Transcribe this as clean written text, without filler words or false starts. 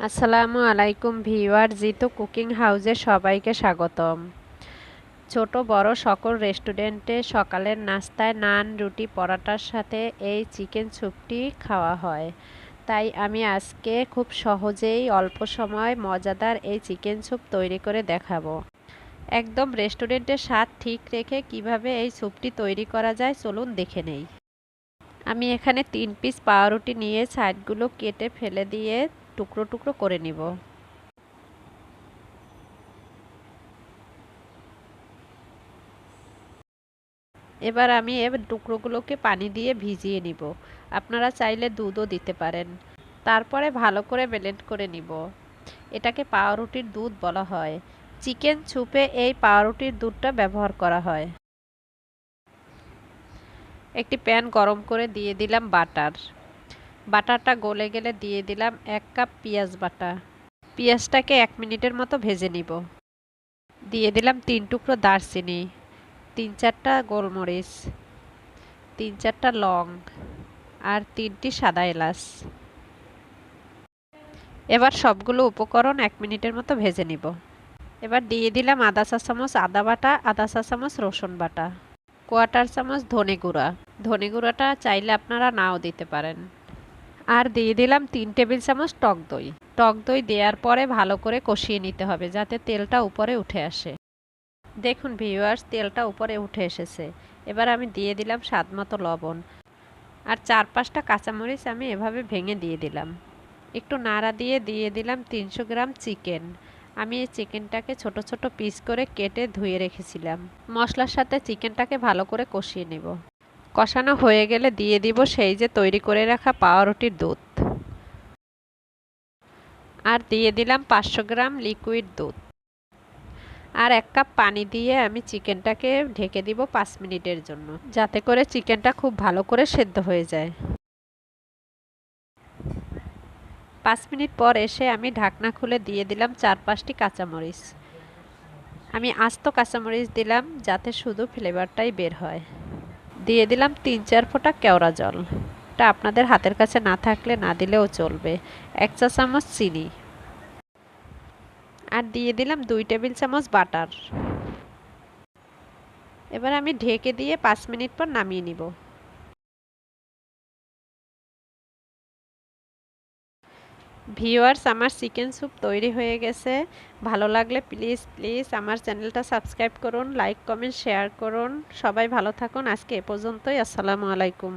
আসসালামু আলাইকুম viewer Jitu cooking হাউসে সবাইকে স্বাগতম। ছোট বড় সকল রেস্টুরেন্টে সকালের নাস্তায় নান রুটি পরাটার সাথে এই চিকেন স্যুপটি খাওয়া হয়। তাই আমি আজকে খুব সহজেই অল্প সময় মজাদার এই চিকেন স্যুপ তৈরি করে দেখাবো। একদম রেস্টুরেন্টের স্বাদ ঠিক রেখে কিভাবে এই স্যুপটি তৈরি করা যায় চলুন দেখে নেই। আমি এখানে 3 পিস পাউরুটি নিয়ে সাইডগুলো কেটে ফেলে দিয়ে টুকরো টুকরো করে নিব। এবার আমি এর টুকরোগুলোকে পানি দিয়ে ভিজিয়ে নিব। আপনারা চাইলে দুধও দিতে পারেন। তারপরে ভালো করে ব্লেন্ড করে নিব। এটাকে পাউরুটির দুধ বলা হয়। চিকেন স্যুপে এই পাউরুটির দুধটা ব্যবহার করা হয়। একটি প্যান গরম করে দিয়ে দিলাম বাটার। বাটারটা গলে গেলে দিয়ে দিলাম 1 কাপ পেঁয়াজ বাটা। পেঁয়াজটাকে 1 মিনিটের মতো ভেজে নিব। দিয়ে দিলাম 3 টুকরো দারচিনি, 3-4টা গোলমরিচ, 3-4টা লং আর 3টি সাদা এলাচ। এবার সবগুলো উপকরণ 1 মিনিটের মতো ভেজে নিব। এবার দিয়ে দিলাম আধা চা চামচ আদা বাটা, আধা চা চামচ রসুন বাটা, 1/4 চামচ ধনে গুঁড়া। ধনে গুঁড়াটা চাইলে আপনারা নাও দিতে পারেন। আর দিয়ে দিলাম 3 টেবিল চামচ টক দই। টক দই দেওয়ার পরে ভালো করে কষিয়ে নিতে হবে যাতে তেলটা উপরে উঠে আসে। দেখুন ভিউয়ার্স, তেলটা উপরে উঠে এসেছে। এবার আমি দিয়ে দিলাম স্বাদমতো লবণ আর 4-5টা কাঁচামরিচ আমি এভাবে ভেঙে দিয়ে দিলাম। একটু নাড়া দিয়ে দিয়ে দিলাম 300 গ্রাম চিকেন। আমি এই চিকেনটাকে ছোট ছোট পিস করে কেটে ধুয়ে রেখেছিলাম। মশলার সাথে চিকেনটাকে ভালো করে কষিয়ে নেব। কষানো হয়ে গেলে দিয়ে দিব সেই যে তৈরি করে রাখা পাউরুটির দুধ। আর দিয়ে দিলাম 500 গ্রাম লিকুইড দুধ। আর 1 কাপ পানি দিয়ে আমি চিকেনটাকে ঢেকে দিব 5 মিনিটের জন্য, যাতে করে চিকেনটা খুব ভালো করে সেদ্ধ হয়ে যায়। 5 মিনিট পর এসে আমি ঢাকনা খুলে দিয়ে দিলাম 4-5টি কাঁচামরিচ। আমি আস্ত কাঁচামরিচ দিলাম যাতে শুধু ফ্লেভারটাই বের হয়। দিয়ে দিলাম 3-4 ফোঁটা কেওড়া জল। এটা আপনাদের হাতের কাছে না থাকলে না দিলেও চলবে। 1 চা চামচ চিনি। আর দিয়ে দিলাম 2 টেবিল চামচ বাটার। এবার আমি ঢেকে দিয়ে 5 মিনিট পর নামিয়ে নিব। ভিউয়ার্স, আমার চিকেন স্যুপ তৈরি হয়ে গেছে। ভালো লাগলে প্লিজ প্লিজ আমার চ্যানেলটা সাবস্ক্রাইব করুন, লাইক কমেন্ট শেয়ার করুন। সবাই ভালো থাকুন। আজকে এ পর্যন্তই। আসসালামু আলাইকুম।